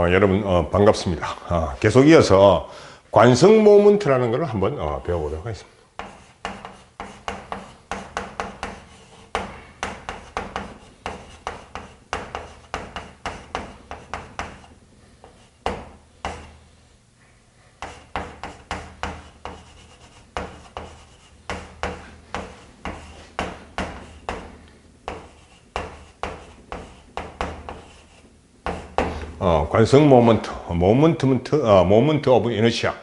여러분 반갑습니다. 계속 이어서 관성 모먼트라는 것을 한번 배워보도록 하겠습니다. 관성 모먼트 오브 이너시아.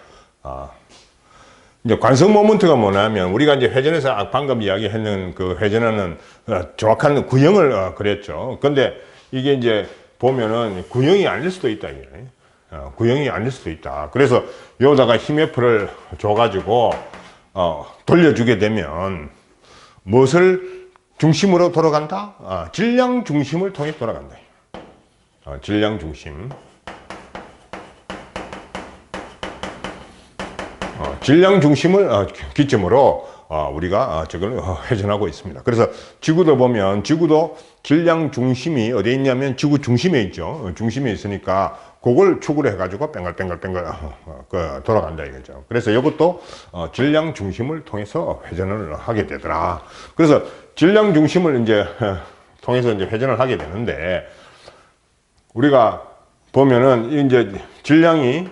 이제 관성 모먼트가 뭐냐면, 우리가 이제 회전에서 방금 이야기했는 그 회전하는 정확한 구형을 그랬죠. 근데 이게 이제 보면은 구형이 아닐 수도 있다. 이게. 구형이 아닐 수도 있다. 그래서 여기다가 힘F를 줘가지고 돌려주게 되면 무엇을 중심으로 돌아간다? 질량 중심을 통해 돌아간다. 질량 중심. 질량 중심을 기점으로 우리가 저걸 회전하고 있습니다. 그래서 지구도 보면, 지구도 질량 중심이 어디에 있냐면 지구 중심에 있죠. 중심에 있으니까 그걸 축으로 해가지고 뱅글뱅글 돌아간다 이거죠. 그래서 이것도 질량 중심을 통해서 회전을 하게 되더라. 그래서 질량 중심을 이제 통해서 이제 회전을 하게 되는데, 우리가 보면은 이제 질량이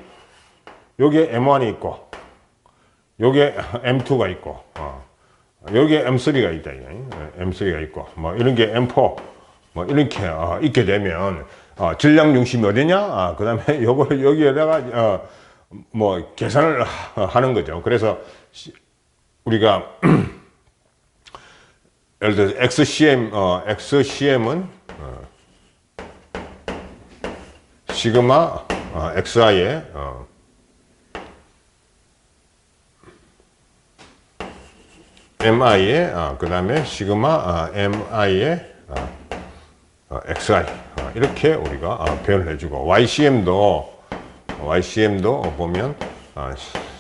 여기에 M1이 있고, 여기에 M2가 있고, 여기에 M3가 있다. M3가 있고, 뭐 이런 게 M4, 뭐 이렇게 있게 되면 질량 중심이 어디냐? 그 다음에 요걸 여기에다가 뭐 계산을 하는 거죠. 그래서 우리가 예를 들어서 XCM은 시그마 XI의 MI의 그 다음에 시그마 MI의 XI 이렇게 우리가 표현을 해주고, YCM도 보면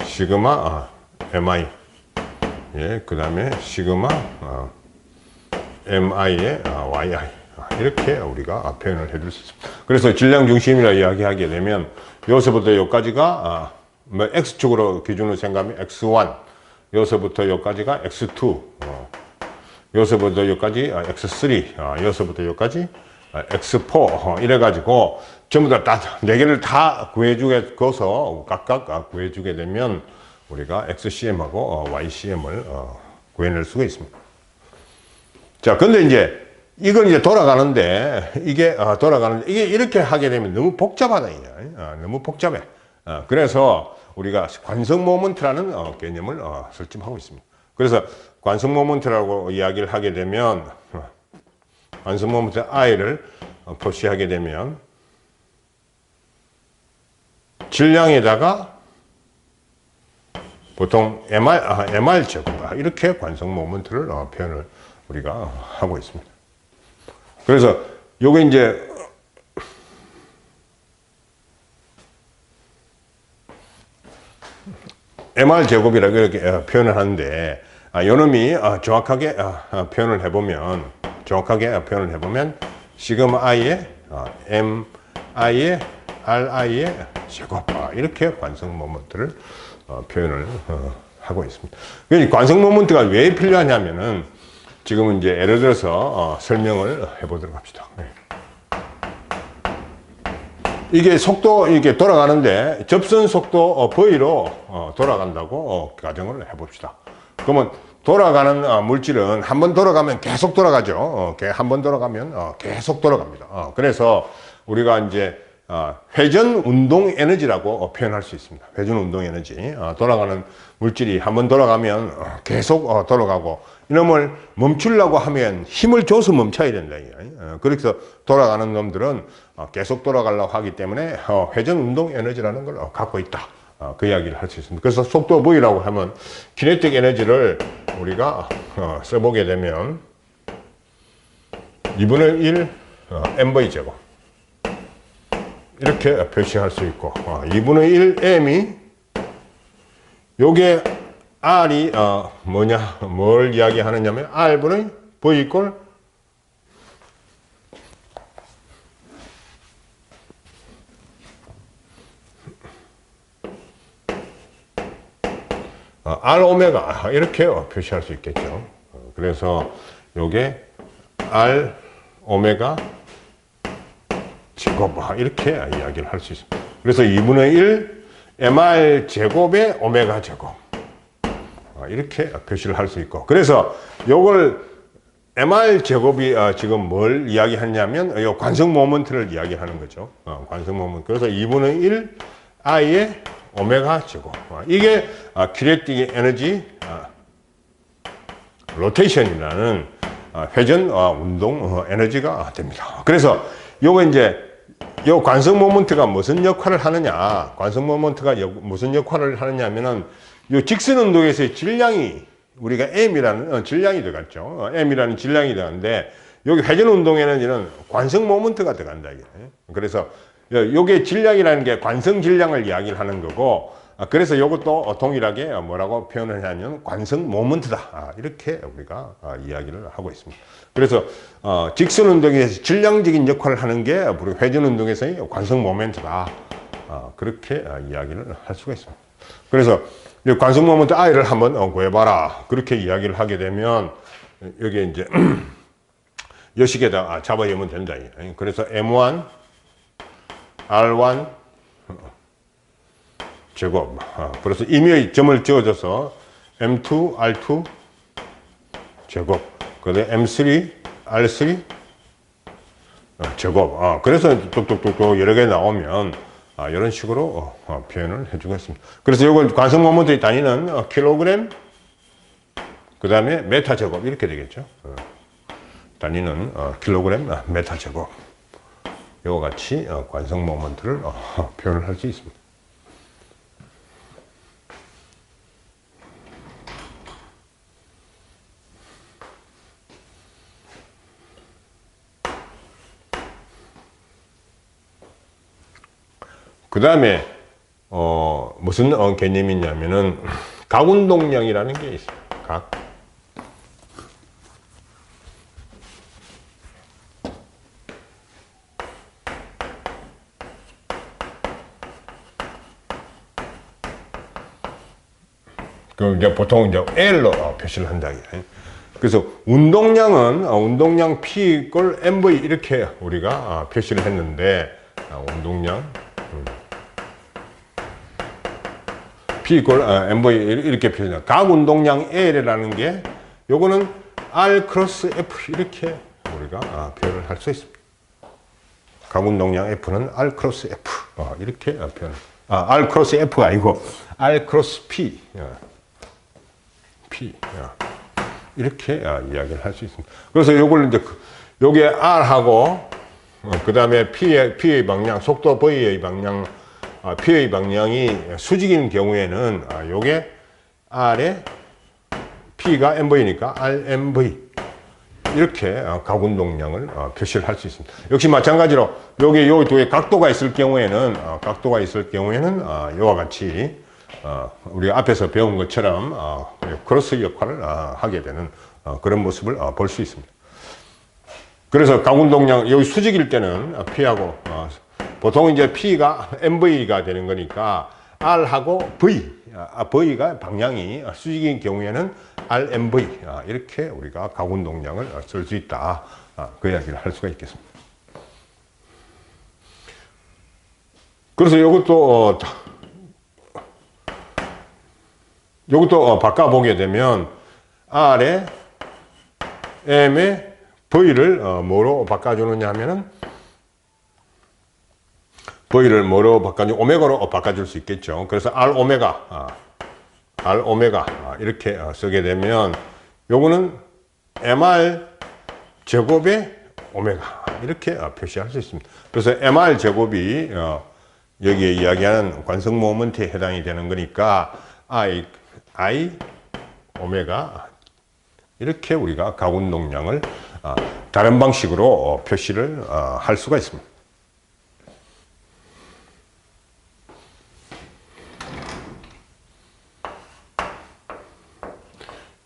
시그마 MI, 그 다음에 시그마 MI의 YI 이렇게 우리가 표현을 해줄 수 있습니다. 그래서 질량 중심이라 이야기하게 되면 여기서부터 여기까지가 뭐 X축으로 기준으로 생각하면 X1, 여기서부터 여기까지가 X2, 여기서부터 여기까지 X3, 여기서부터 여기까지 X4 이래가지고 전부 다 4개를 다 구해주고서 각각 구해주게 되면 우리가 XCM하고 YCM을 구해낼 수가 있습니다. 자, 근데 이제 이건 이제 돌아가는데, 이게 이렇게 하게 되면 너무 복잡하다. 너무 복잡해. 그래서 우리가 관성 모먼트라는 개념을 설정하고 있습니다. 그래서 관성 모먼트라고 이야기를 하게 되면, 관성 모먼트 I를 표시하게 되면 질량에다가 보통 MR 제곱, 이렇게 관성 모먼트를 표현을 우리가 하고 있습니다. 그래서 요게 이제 MR 제곱이라고 이렇게 표현을 하는데, 요놈이 정확하게 표현을 해보면 시그마 I의 MI의 RI의 제곱, 이렇게 관성 모먼트를 표현을 하고 있습니다. 관성 모먼트가 왜 필요하냐면은, 지금은 이제 예를 들어서 설명을 해보도록 합시다. 이게 속도 이렇게 돌아가는데 접선 속도 V로 돌아간다고 가정을 해봅시다. 그러면 돌아가는 물질은 한 번 돌아가면 계속 돌아가죠. 한 번 돌아가면 계속 돌아갑니다. 그래서 우리가 이제 회전 운동 에너지라고 표현할 수 있습니다. 회전 운동 에너지. 돌아가는 물질이 한 번 돌아가면 계속 돌아가고, 이놈을 멈추려고 하면 힘을 줘서 멈춰야 된다. 그래서 돌아가는 놈들은 계속 돌아가려고 하기 때문에 회전 운동 에너지라는 걸 갖고 있다. 그 이야기를 할 수 있습니다. 그래서 속도 V라고 하면 키네틱 에너지를 우리가 써보게 되면 2분의 1 mv 제곱 이렇게 표시할 수 있고, 2분의 1 m이 요게 R이 뭘 이야기하느냐면 R분의 V 이꼴 R 오메가 이렇게 표시할 수 있겠죠. 그래서 요게 R 오메가 제곱 이렇게 이야기를 할 수 있습니다. 그래서 2분의 1 mr 제곱의 오메가 제곱 이렇게 표시를 할 수 있고, 그래서 요걸 mr 제곱이 지금 뭘 이야기하냐면 요 관성 모먼트를 이야기하는 거죠. 관성 모먼트. 그래서 2분의 1 i의 오메가 제곱. 이게 키네틱 에너지 로테이션이라는 회전 운동 에너지가 됩니다. 그래서 요거 이제 요 관성 모먼트가 무슨 역할을 하느냐, 관성 모먼트가 무슨 역할을 하느냐 하면은 요 직선 운동에서의 질량이 우리가 m이라는 질량이 들어갔죠. m이라는 질량이 들어갔는데 여기 회전 운동에는 이런 관성 모먼트가 들어간다 이게. 그래서 요게 질량이라는 게 관성 질량을 이야기를 하는 거고, 그래서 이것도 동일하게 뭐라고 표현을 하냐면 관성 모먼트다 이렇게 우리가 이야기를 하고 있습니다. 그래서 직선 운동에서 질량적인 역할을 하는 게 우리 회전 운동에서의 관성 모멘트다 그렇게 이야기를 할 수가 있습니다. 그래서 이 관성 모멘트 I를 한번 구해봐라 그렇게 이야기를 하게 되면 여기 이제 여식에다 잡아오면 된다. 그래서 M1 R1 제곱. 그래서 임의의 점을 지어줘서 M2 R2 제곱. 그다음에 M3 R3 제곱. 그래서 뚝뚝뚝뚝 여러 개 나오면 이런 식으로 표현을 해주겠습니다. 그래서 이걸 관성 모먼트의 단위는 킬로그램, 그 다음에 메타 제곱 이렇게 되겠죠. 단위는 킬로그램, 메타 제곱. 이와 같이 관성 모먼트를 표현을 할 수 있습니다. 그 다음에 무슨 개념이 있냐면은 각운동량이라는 게 있어요. 각. 그 이제 보통 이제 L로 표시를 한다. 그래서 운동량 P 꼴 MV 이렇게 우리가 표시를 했는데 운동량 P 꼴 MV 이렇게 표시합니다. 각 운동량 L이라는 게 요거는 R 크로스 F 이렇게 우리가 표현을 할 수 있습니다. 각 운동량 F는 R 크로스 F 이렇게 표현. R 크로스 F가 아니고 R 크로스 P. P 이렇게 이야기를 할 수 있습니다. 그래서 요걸 이제 요게 R하고 그 다음에 P의 방향, 속도 V의 방향, P의 방향이 수직인 경우에는 요게 R에 P가 MV니까 RMV 이렇게 각운동량을 표시를 할 수 있습니다. 역시 마찬가지로 여기 요 두 개 각도가 있을 경우에는 이와 같이 우리가 앞에서 배운 것처럼 크로스 역할을 하게 되는 그런 모습을 볼 수 있습니다. 그래서 각운동량 여기 수직일 때는 P하고 보통 이제 P가 MV가 되는 거니까 R하고 V가 방향이 수직인 경우에는 RMV 이렇게 우리가 각운동량을 쓸 수 있다. 그 이야기를 할 수가 있겠습니다. 그래서 이것도 바꿔보게 되면 R에 M에 V를 뭐로 바꿔주느냐 하면은 V를 뭐로 바꿔주 오메가로 바꿔줄 수 있겠죠. 그래서 R 오메가 이렇게 쓰게 되면 요거는 MR 제곱의 오메가 이렇게 표시할 수 있습니다. 그래서 MR 제곱이 여기에 이야기하는 관성 모먼트에 해당이 되는 거니까 I 오메가 이렇게 우리가 각운동량을 다른 방식으로 표시를 할 수가 있습니다.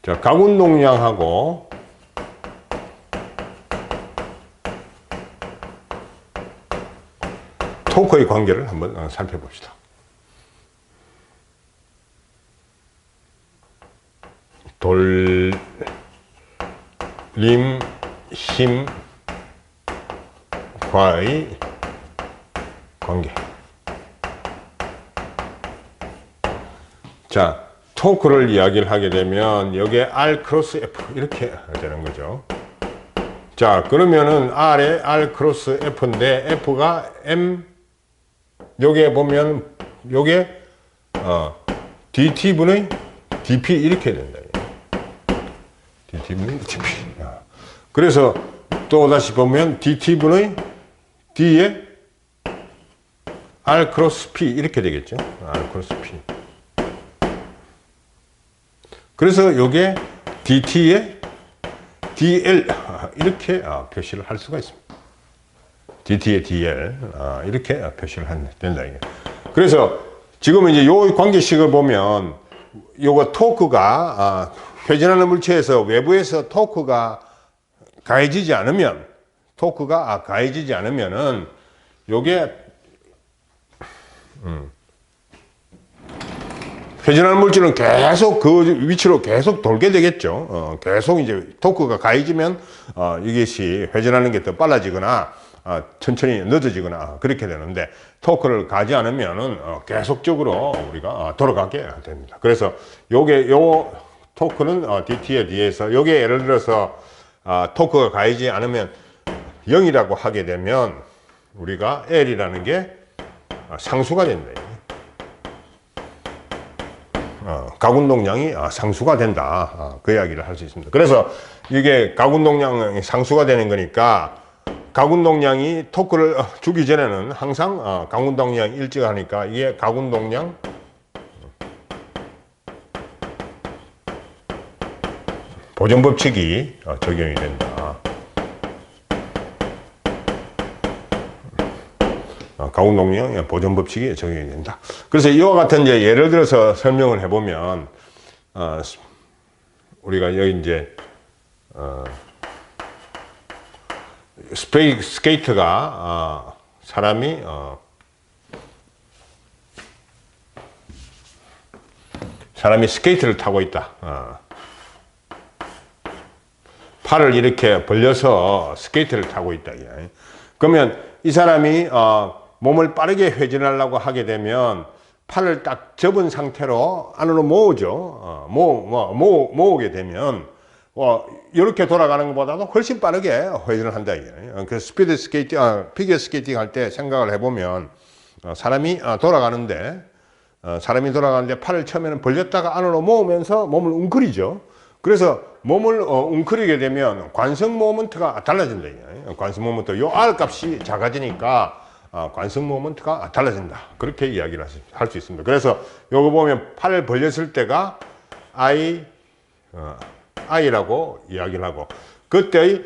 자, 각운동량하고 토크의 관계를 한번 살펴봅시다. 돌림 힘과의 관계. 자, 토크를 이야기를 하게 되면 여기에 R 크로스 F 이렇게 되는 거죠. 자, 그러면은 R에 R 크로스 F인데 F가 M, 요게 보면 요게 DT분의 DP 이렇게 된다. DT분의 DP. 그래서 또 다시 보면 DT분의 D에 R 크로스 P 이렇게 되겠죠. R 크로스 P. 그래서 요게 DT에 DL 이렇게 표시를 할 수가 있습니다. DT에 DL 이렇게 표시를 된다. 그래서 지금 이제 요 관계식을 보면 요거 토크가 회전하는 물체에서 외부에서 토크가 가해지지 않으면 은 요게 회전하는 물질은 계속 그 위치로 계속 돌게 되겠죠. 계속 이제 토크가 가해지면 이것이 회전하는 게 더 빨라지거나 천천히 늦어지거나 그렇게 되는데 토크를 가지 않으면은 계속적으로 우리가 돌아가게 됩니다. 그래서 요 토크는 DT에 D에서 요게 예를 들어서 토크가 가해지지 않으면 0이라고 하게 되면 우리가 L이라는 게 상수가 된다. 가군동량이 상수가 된다. 그 이야기를 할 수 있습니다. 그래서 이게 가군동량이 상수가 되는 거니까 가군동량이 토크를 주기 전에는 항상 가군동량이 일정하니까 이게 가군동량 보존법칙이 적용이 된다. 가군동량 보존법칙이 적용이 된다. 그래서 이와 같은 이제 예를 들어서 설명을 해보면 우리가 여기 이제 스케이트가 사람이 스케이트를 타고 있다. 팔을 이렇게 벌려서 스케이트를 타고 있다. 그러면 이 사람이 몸을 빠르게 회전하려고 하게 되면 팔을 딱 접은 상태로 안으로 모으죠. 모으게 되면 이렇게 돌아가는 것보다도 훨씬 빠르게 회전을 한다. 그 스피드 스케이팅, 피겨 스케이팅 할 때 생각을 해보면 사람이 돌아가는데 팔을 처음에는 벌렸다가 안으로 모으면서 몸을 웅크리죠. 그래서 몸을 웅크리게 되면 관성 모먼트가 달라진다. 관성 모먼트, 요 R 값이 작아지니까 관성 모먼트가 달라진다. 그렇게 이야기를 할 수 있습니다. 그래서 요거 보면 팔을 벌렸을 때가 I라고 이야기를 하고, 그때의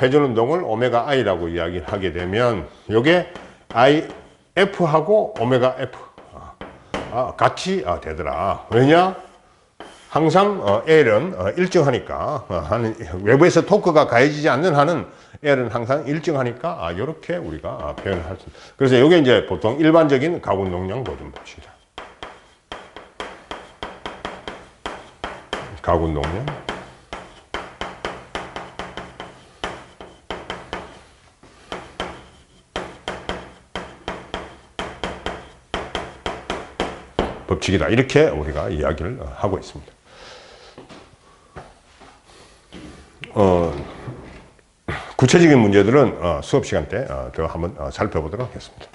회전 운동을 오메가 I라고 이야기를 하게 되면 요게 IF하고 오메가 F 같이 되더라. 왜냐? 항상 L은 일정하니까 외부에서 토크가 가해지지 않는 한은 L은 항상 일정하니까 이렇게 우리가 표현을 할 수 있습니다. 그래서 이게 이제 보통 일반적인 가군동량 보존 법칙이다. 가군동량 법칙이다. 이렇게 우리가 이야기를 하고 있습니다. 구체적인 문제들은 수업 시간 때 더 한번 살펴보도록 하겠습니다.